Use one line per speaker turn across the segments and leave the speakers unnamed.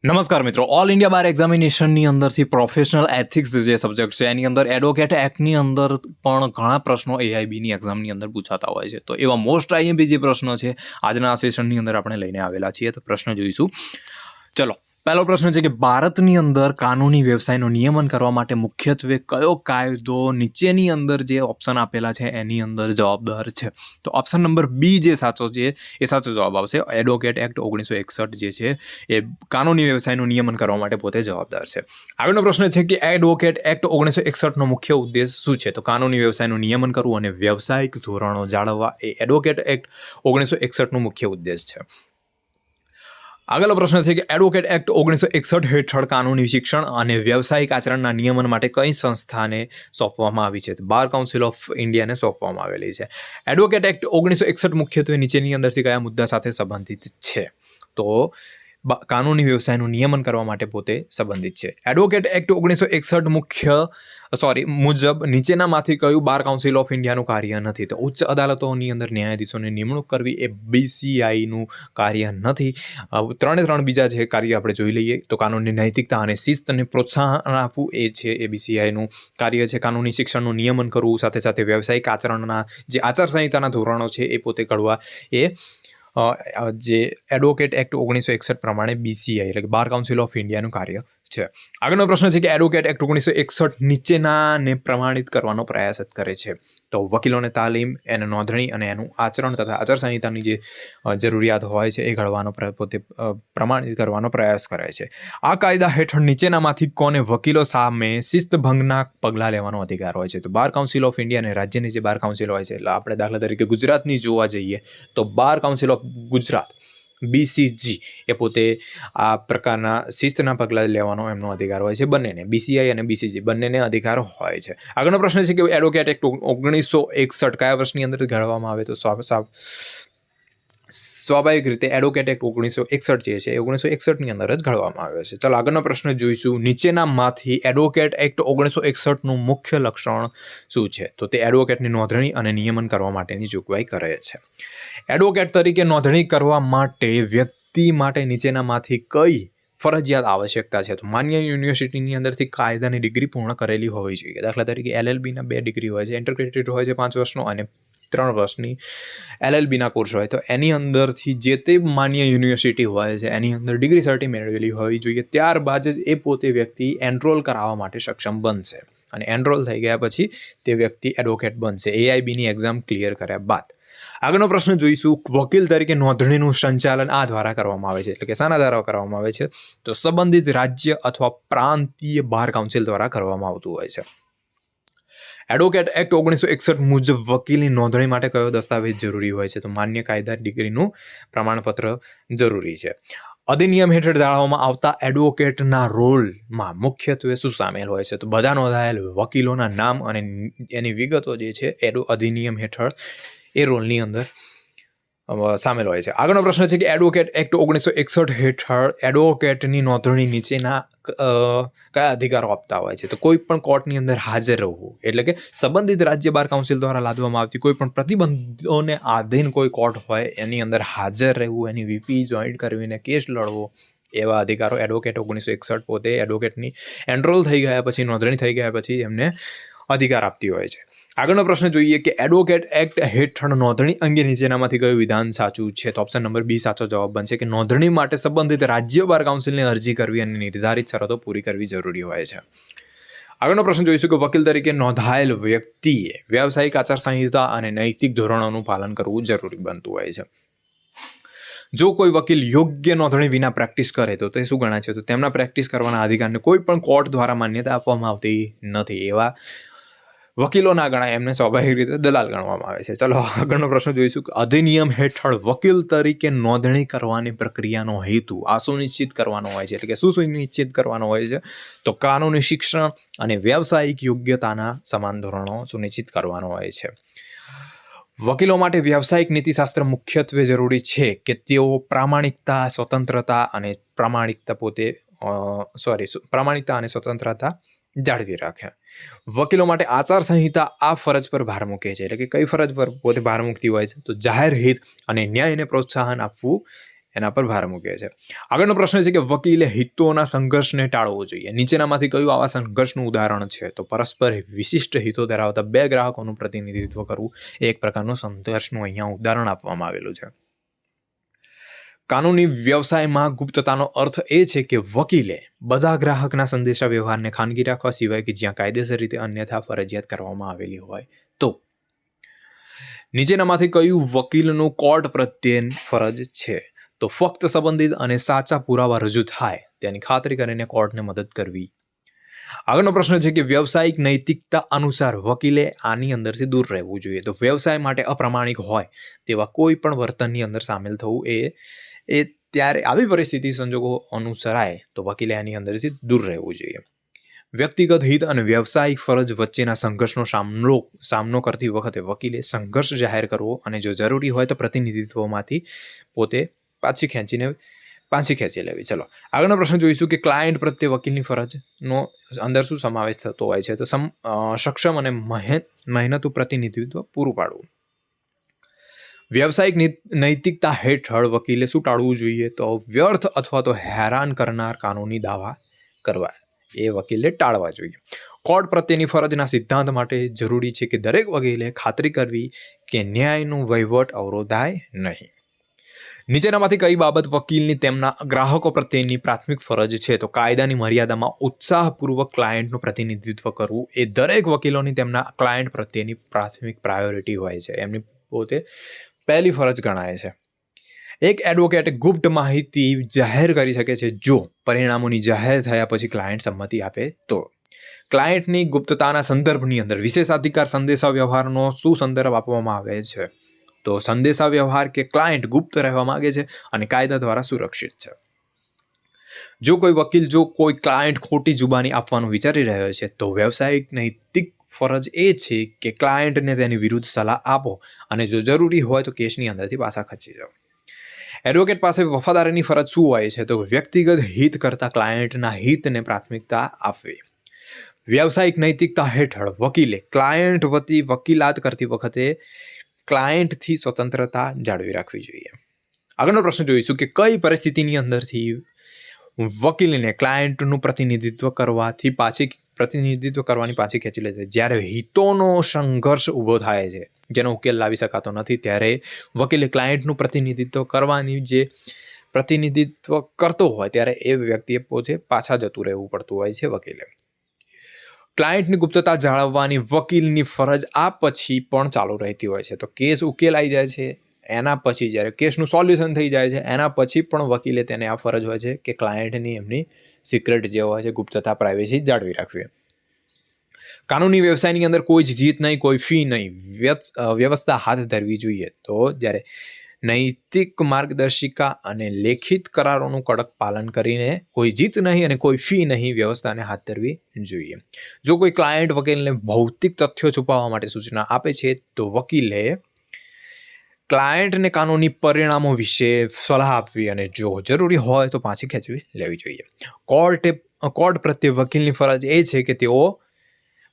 નમસ્કાર મિત્રો, all India બાર એક્ઝામિનેશનની અંદરથી પ્રોફેશનલ એથિક્સ જે સબ્જેક્ટ છે એની અંદર એડવોકેટ એક્ટની અંદર પણ ઘણા પ્રશ્નો એઆઈબીની એક્ઝામની અંદર પૂછાતા હોય છે. તો એવા મોસ્ટ આઈએમપી જે પ્રશ્નો છે આજના આ સેશનની અંદર આપણે લઈને આવેલા છીએ. તો પ્રશ્ન જોઈશું. ચલો, પહેલો પ્રશ્ન છે કે ભારતની અંદર કાનૂની વ્યવસાયનું નિયમન કરવા માટે મુખ્યત્વે કયો કાયદો નીચેની અંદર જે ઓપ્શન આપેલા છે એની અંદર જવાબદાર છે? તો ઓપ્શન નંબર બી જે સાચો છે એ સાચો જવાબ આવશે. એડવોકેટ એક્ટ 1961 જે છે એ કાનૂની વ્યવસાયનું નિયમન કરવા માટે પોતે જવાબદાર છે. આગળનો પ્રશ્ન છે કે એડવોકેટ એક્ટ 1961નો મુખ્ય ઉદ્દેશ શું છે? તો કાનૂની વ્યવસાયનું નિયમન કરવું અને વ્યવસાયિક ધોરણો જાળવવા એ એડવોકેટ એક્ટ 1961નો મુખ્ય ઉદ્દેશ છે. આગળનો પ્રશ્ન છે કે એડવોકેટ એક્ટ 1961 હેઠળ કાનૂની શિક્ષણ અને વ્યવસાયિક આચરણના નિયમન માટે કઈ સંસ્થાને સોંપવામાં આવી છે? બાર કાઉન્સિલ ઓફ ઇન્ડિયાને સોંપવામાં આવેલી છે. એડવોકેટ એક્ટ 1961 મુખ્યત્વે નીચેની અંદરથી કયા મુદ્દા સાથે સંબંધિત છે? તો કાનૂની વ્યવસાયનું નિયમન કરવા માટે પોતે સંબંધિત છે. એડવોકેટ એક્ટ 1961 મુજબ નીચેનામાંથી કયું બાર કાઉન્સિલ ઓફ ઇન્ડિયાનું કાર્ય નથી? તો ઉચ્ચ અદાલતોની અંદર ન્યાયાધીશોની નિમણૂક કરવી એ બીસીઆઈનું કાર્ય નથી. ત્રણ બીજા જે કાર્ય આપણે જોઈ લઈએ તો કાનૂની નૈતિકતા અને શિસ્તને પ્રોત્સાહન આપવું એ છે એ બીસીઆઈનું કાર્ય છે. કાનૂની શિક્ષણનું નિયમન કરવું સાથે સાથે વ્યવસાયિક આચરણના જે આચારસંહિતાના ધોરણો છે એ પોતે ઘડવા એ જે એડવોકેટ એક્ટ 1961 પ્રમાણે બીસીઆઈ એટલે કે બાર કાઉન્સિલ ઓફ ઇન્ડિયાનું કાર્ય છે. આગળનો પ્રશ્ન છે કે એડવોકેટ એક્ટ 1961 નીચેનાને પ્રમાણિત કરવાનો પ્રયાસ કરે છે. તો વકીલોને તાલીમ, એને નોંધણી અને એનું આચરણ તથા આચારસંહિતાની જે જરૂરિયાત હોય છે એ ઘડવાનો પોતે પ્રમાણિત કરવાનો પ્રયાસ કરે છે. આ કાયદા હેઠળ નીચેનામાંથી કોને વકીલો સામે શિસ્તભંગના પગલાં લેવાનો અધિકાર હોય છે? તો બાર કાઉન્સિલ ઓફ ઇન્ડિયા અને રાજ્યની જે બાર કાઉન્સિલ હોય છે, એટલે આપણે દાખલા તરીકે ગુજરાતની જોવા જઈએ તો bar council of Gujarat BCG એ પોતે આ પ્રકારના શિસ્તના પગલાં લેવાનો એમનો અધિકાર હોય છે. બંનેને, બીસીઆઈ અને બીસીજી બંનેને અધિકાર હોય છે. આગળનો પ્રશ્ન છે કે એડવોકેટ એક્ટ 1961 કયા વર્ષની અંદર ઘડવામાં આવે? તો સ્વાભાવિક રીતે એડવોકેટ એક્ટ 1961 જે છે એ 1961ની અંદર જ ઘડવામાં આવે છે. ચાલો આગળનો પ્રશ્ન જોઈશું. નીચેનામાંથી એડવોકેટ એક્ટ 1961નું મુખ્ય લક્ષણ શું છે? તો તે એડવોકેટની નોંધણી અને નિયમન કરવા માટેની જોગવાઈ કરે છે. એડવોકેટ તરીકે નોંધણી કરવા માટે વ્યક્તિ માટે નીચેનામાંથી કઈ ફરજિયાત આવશ્યકતા છે? તો માન્ય યુનિવર્સિટીની અંદરથી કાયદાની ડિગ્રી પૂર્ણ કરેલી હોવી જોઈએ. દાખલા તરીકે એલએલબીના 2 ડિગ્રી હોય છે, ઇન્ટરગ્રેટેડ હોય છે 5 વર્ષનો અને 3 વર્ષની એલએલબીના કોર્સ હોય. તો એની અંદરથી જે તે માન્ય યુનિવર્સિટી હોય છે એની અંદર ડિગ્રી સર્ટી મેળવેલી હોવી જોઈએ. ત્યારબાદ જ એ પોતે વ્યક્તિ એનરોલ કરાવવા માટે સક્ષમ બનશે અને એનરોલ થઈ ગયા પછી તે વ્યક્તિ એડવોકેટ બનશે એઆઈબીની એક્ઝામ ક્લિયર કર્યા બાદ. આગળનો પ્રશ્ન જોઈશું. વકીલ તરીકે નોંધણીનું સંચાલન આ દ્વારા કરવામાં આવે છે, એટલે કે શાના દ્વારા કરવામાં આવે છે? તો સંબંધિત રાજ્ય અથવા પ્રાંતીય બાર કાઉન્સિલ દ્વારા કરવામાં આવતું હોય છે. એડવોકેટ એક્ટ 1961 મુજબ વકીલની નોંધણી માટે કયો દસ્તાવેજ જરૂરી હોય છે? તો માન્ય કાયદા ડિગ્રીનું પ્રમાણપત્ર જરૂરી છે. અધિનિયમ હેઠળ જાળવવામાં આવતા એડવોકેટના રોલમાં મુખ્યત્વે શું સામેલ હોય છે? તો બધા નોંધાયેલ વકીલોના નામ અને એની વિગતો જે છે અધિનિયમ હેઠળ એ રોલની અંદર સામેલ હોય છે. આગળનો પ્રશ્ન છે કે એડવોકેટ એક્ટ 1961 હેઠળ એડવોકેટની નોંધણી નીચેના કયા અધિકારો આપતા હોય છે? તો કોઈ પણ કોર્ટની અંદર હાજર રહેવું, એટલે કે સંબંધિત રાજ્ય બાર કાઉન્સિલ દ્વારા લાદવામાં આવતી કોઈ પણ પ્રતિબંધોને આધીન કોઈ કોર્ટ હોય એની અંદર હાજર રહેવું, એની વીપી જોઈન્ટ કરવીને કેસ લડવો, એવા અધિકારો એડવોકેટ 1961 પોતે એડવોકેટની એનરોલ થઈ ગયા પછી, નોંધણી થઈ ગયા પછી એમને અધિકાર આપતી હોય છે. આગળનો પ્રશ્ન જોઈએ કે એડવોકેટ એક્ટ હેઠળ નોંધણી અંગે નીચેનામાંથી કયું વિધાન સાચું છે? તો ઓપ્શન નંબર બી સાચો જવાબ બનશે કે નોંધણી માટે સંબંધિત રાજ્ય બાર કાઉન્સિલને અરજી કરવી અને નિર્ધારિત શરતો પૂરી કરવી જરૂરી હોય છે. આગળનો પ્રશ્ન જોઈશું કે વકીલ તરીકે નોંધાયેલ વ્યક્તિએ વ્યવસાયિક આચારસંહિતા અને નૈતિક ધોરણોનું પાલન કરવું જરૂરી બનતું હોય છે. જો કોઈ વકીલ યોગ્ય નોંધણી વિના પ્રેક્ટિસ કરે તો તે શું ગણાય છે? તો તેમના પ્રેક્ટિસ કરવાના અધિકારને કોઈ પણ કોર્ટ દ્વારા માન્યતા આપવામાં આવતી નથી. એવા વકીલો ના ગણાય, એમને સ્વાભાવિક રીતે દલાલ ગણવામાં આવે છે. ચલો આગળનો પ્રશ્ન જોઈશું કે અધિનિયમ હેઠળ વકીલ તરીકે નોંધણી કરવાની પ્રક્રિયાનો હેતુ આ સુનિશ્ચિત કરવાનો હોય છે, એટલે કે શું સુનિશ્ચિત કરવાનો હોય છે? તો કાનૂની શિક્ષણ અને વ્યવસાયિક યોગ્યતાના સમાન ધોરણો સુનિશ્ચિત કરવાનો હોય છે. વકીલો માટે વ્યવસાયિક નીતિશાસ્ત્ર મુખ્યત્વે જરૂરી છે કે તેઓ પ્રામાણિકતા, સ્વતંત્રતા અને પ્રામાણિકતા અને સ્વતંત્રતા જાળવી રાખે. વકીલો માટે આચાર સંહિતા આ ફરજ પર ભાર મૂકે છે, એટલે કે કઈ ફરજ પર પોતે ભાર મૂકતી હોય છે? તો જાહેર હિત અને ન્યાયને પ્રોત્સાહન આપવું એના પર ભાર મૂકે છે. આગળનો પ્રશ્ન છે કે વકીલે હિતોના સંઘર્ષને ટાળવો જોઈએ. નીચેનામાંથી કયું આવા સંઘર્ષનું ઉદાહરણ છે? તો પરસ્પર વિશિષ્ટ હિતો ધરાવતા બે ગ્રાહકોનું પ્રતિનિધિત્વ કરવું એ એક પ્રકારનું સંઘર્ષનું અહીંયા ઉદાહરણ આપવામાં આવેલું છે. કાનૂની વ્યવસાયમાં ગુપ્તતાનો અર્થ એ છે કે વકીલે બધા ગ્રાહકના સંદેશા વ્યવહારને ખાનગી રાખવા સિવાય કે જ્યાં કાયદેસર રીતે અન્યથા ફરજિયાત કરવામાં આવેલી હોય તો. નીચેનામાંથી કયું વકીલનું કોર્ટ પ્રત્યે ફરજ છે? તો ફક્ત સંબંધિત અને સાચા પુરાવા રજૂ થાય તેની ખાતરી કરીને કોર્ટને મદદ કરવી. આગળનો પ્રશ્ન છે કે વ્યવસાયિક નૈતિકતા અનુસાર વકીલે આની અંદરથી દૂર રહેવું જોઈએ. તો વ્યવસાય માટે અપ્રામાણિક હોય તેવા કોઈ પણ વર્તનની અંદર સામેલ થવું એ ત્યારે આવી પરિસ્થિતિ સંજોગો અનુસરાય તો વકીલે આની અંદરથી દૂર રહેવું જોઈએ. વ્યક્તિગત હિત અને વ્યવસાયિક ફરજ વચ્ચેના સંઘર્ષનો સામનો કરતી વખતે વકીલે સંઘર્ષ જાહેર કરવો અને જો જરૂરી હોય તો પ્રતિનિધિત્વમાંથી પોતે પાછી ખેંચી લેવી. ચલો આગળનો પ્રશ્ન જોઈશું કે ક્લાયન્ટ પ્રત્યે વકીલની ફરજનો અંદર શું સમાવેશ થતો હોય છે? તો સક્ષમ અને મહેનતુ પ્રતિનિધિત્વ પૂરું પાડવું. વ્યવસાયિક નૈતિકતા હેઠળ વકીલે શું ટાળવું જોઈએ? તો વ્યર્થ અથવા તો હેરાન કરનાર કાનૂની દાવા કરવા એ વકીલે ટાળવા જોઈએ. કોર્ટ પ્રત્યેની ફરજના સિદ્ધાંત માટે જરૂરી છે કે દરેક વકીલે ખાતરી કરવી કે ન્યાયનું વહીવટ અવરોધાય નહીં. નીચેનામાંથી કઈ બાબત વકીલની તેમના ગ્રાહકો પ્રત્યેની પ્રાથમિક ફરજ છે? તો કાયદાની મર્યાદામાં ઉત્સાહપૂર્વક ક્લાયન્ટનું પ્રતિનિધિત્વ કરવું એ દરેક વકીલોની તેમના ક્લાયન્ટ પ્રત્યેની પ્રાથમિક પ્રાયોરિટી હોય છે. એમની પોતે પહેલી ફરજ ગણાય છે. એક એડવોકેટ ગુપ્ત માહિતી જાહેર કરી શકે છે જો પરિણામોની જાહેર થયા પછી ક્લાયન્ટ સંમતિ આપે તો. ક્લાયન્ટની ગુપ્તતાના સંદર્ભની અંદર વિશેષાધિકાર સંદેશા વ્યવહારનો શું સંદર્ભ આપવામાં આવે છે? તો સંદેશા વ્યવહાર કે ક્લાયન્ટ ગુપ્ત રહેવા માંગે છે અને કાયદા દ્વારા સુરક્ષિત છે. જો કોઈ ક્લાયન્ટ ખોટી જુબાની આપવાનું વિચારી રહ્યો છે તો વ્યવસાયિક નૈતિક ફરજ એ છે કે ક્લાયન્ટને તેની વિરુદ્ધ સલાહ આપો અને જો જરૂરી હોય તો કેસની અંદરથી પાછા ખસી જાઓ. એડવોકેટ પાસે વફાદારીની ફરજ શું હોય છે? તો વ્યક્તિગત હિત કરતા ક્લાયન્ટના હિતને પ્રાથમિકતા આપવી. વ્યવસાયિક નૈતિકતા હેઠળ વકીલે ક્લાયન્ટ વતી વકીલાત કરતી વખતે ક્લાયન્ટથી સ્વતંત્રતા જાળવી રાખવી જોઈએ. આગળનો પ્રશ્ન જોઈશું કે કઈ પરિસ્થિતિની અંદરથી વકીલને ક્લાયન્ટનું પ્રતિનિધિત્વ કરવાની પાછી ખેંચી લે છે? જ્યારે હિતોનો સંઘર્ષ ઊભો થાય છે જેનો ઉકેલ લાવી શકાતો નથી ત્યારે વકીલે ક્લાયન્ટનું પ્રતિનિધિત્વ કરતો હોય ત્યારે એ વ્યક્તિએ પોતે પાછા જતું રહેવું પડતું હોય છે વકીલે. ક્લાયન્ટની ગુપ્તતા જાળવવાની વકીલની ફરજ આ પછી પણ ચાલુ રહેતી હોય છે. તો કેસ ઉકેલાઈ જાય છે એના પછી જ્યારે કેસનું સોલ્યુશન થઈ જાય છે એના પછી પણ વકીલે તેને આ ફરજ હોય છે કે ક્લાયન્ટની એમની સિક્રેટ જે હોય છે ગુપ્તતા પ્રાઇવેસી જાળવી રાખવી. કાનૂની વ્યવસાયની અંદર કોઈ જ જીત નહીં, કોઈ ફી નહીં, વ્યવસ્થા હાથ ધરવી જોઈએ. તો જ્યારે નૈતિક માર્ગદર્શિકા અને લેખિત કરારોનું કડક પાલન કરીને કોઈ જીત નહીં અને કોઈ ફી નહીં વ્યવસ્થાને હાથ ધરવી જોઈએ. જો કોઈ ક્લાયન્ટ વકીલને ભૌતિક તથ્યો છુપાવવા માટે સૂચના આપે છે તો વકીલે ક્લાયન્ટને કાનૂની પરિણામો વિશે સલાહ આપવી અને જો જરૂરી હોય તો પાછી ખેંચવી લેવી જોઈએ. કોર્ટ પ્રત્યે વકીલની ફરજ એ છે કે તેઓ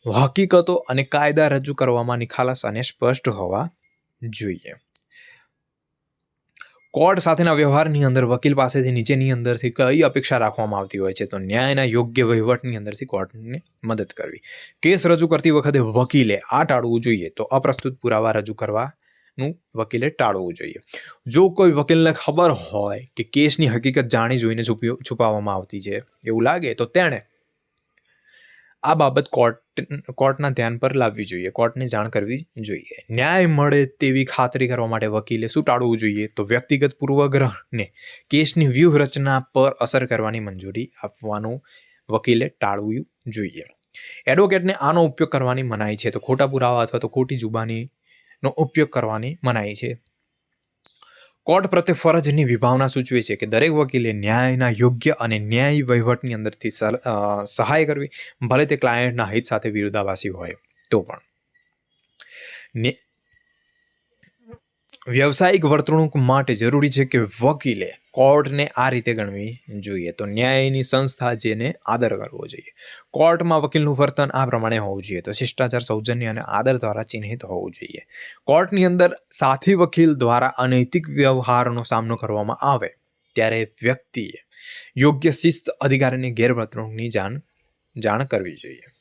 હકીકતો અને કાયદા રજૂ કરવામાં નિખાલસ અને સ્પષ્ટ હોવા જોઈએ. કોર્ટ સાથેના વ્યવહારની અંદર વકીલ પાસેથી નીચેની અંદરથી કઈ અપેક્ષા રાખવામાં આવતી હોય છે? તો ન્યાયના યોગ્ય વહીવટની અંદરથી કોર્ટને મદદ કરવી. કેસ રજૂ કરતી વખતે વકીલે આ ટાળવું જોઈએ. તો અપ્રસ્તુત પુરાવા રજૂ કરવાનું વકીલે ટાળવું જોઈએ. જો કોઈ વકીલને ખબર હોય કે કેસની હકીકત જાણી જોઈને છુપાવવામાં આવતી છે એવું લાગે તો તેણે આ બાબત કોર્ટના ધ્યાન પર લાવવી જોઈએ, કોર્ટને જાણ કરવી જોઈએ. ન્યાય મળે તેવી ખાતરી કરવા માટે વકીલે શું ટાળવું જોઈએ? તો વ્યક્તિગત પૂર્વગ્રહને કેસની વ્યૂહરચના પર અસર કરવાની મંજૂરી આપવાનું વકીલે ટાળવું જોઈએ. એડવોકેટને આનો ઉપયોગ કરવાની મનાઈ છે. તો ખોટા પુરાવા અથવા તો ખોટી જુબાનીનો ઉપયોગ કરવાની મનાઈ છે. કોર્ટ પ્રત્યે ફરજની વિભાવના સૂચવે છે કે દરેક વકીલે ન્યાયના યોગ્ય અને ન્યાયી વહીવટની અંદરથી સહાય કરવી, ભલે તે ક્લાયન્ટના હિત સાથે વિરોધાભાસી હોય તો પણ. વ્યવસાયિક વર્તણૂક માટે જરૂરી છે કે વકીલે કોર્ટને આ રીતે ગણવી જોઈએ. તો ન્યાયની સંસ્થા જેને આદર કરવો જોઈએ. કોર્ટમાં વકીલનું વર્તન આ પ્રમાણે હોવું જોઈએ. તો શિષ્ટાચાર, સૌજન્ય અને આદર દ્વારા ચિહ્નિત હોવું જોઈએ. કોર્ટની અંદર સાથી વકીલ દ્વારા અનૈતિક વ્યવહારનો સામનો કરવામાં આવે ત્યારે વ્યક્તિએ યોગ્ય શિસ્ત અધિકારીની ગેરવર્તણૂકની જાણ કરવી જોઈએ.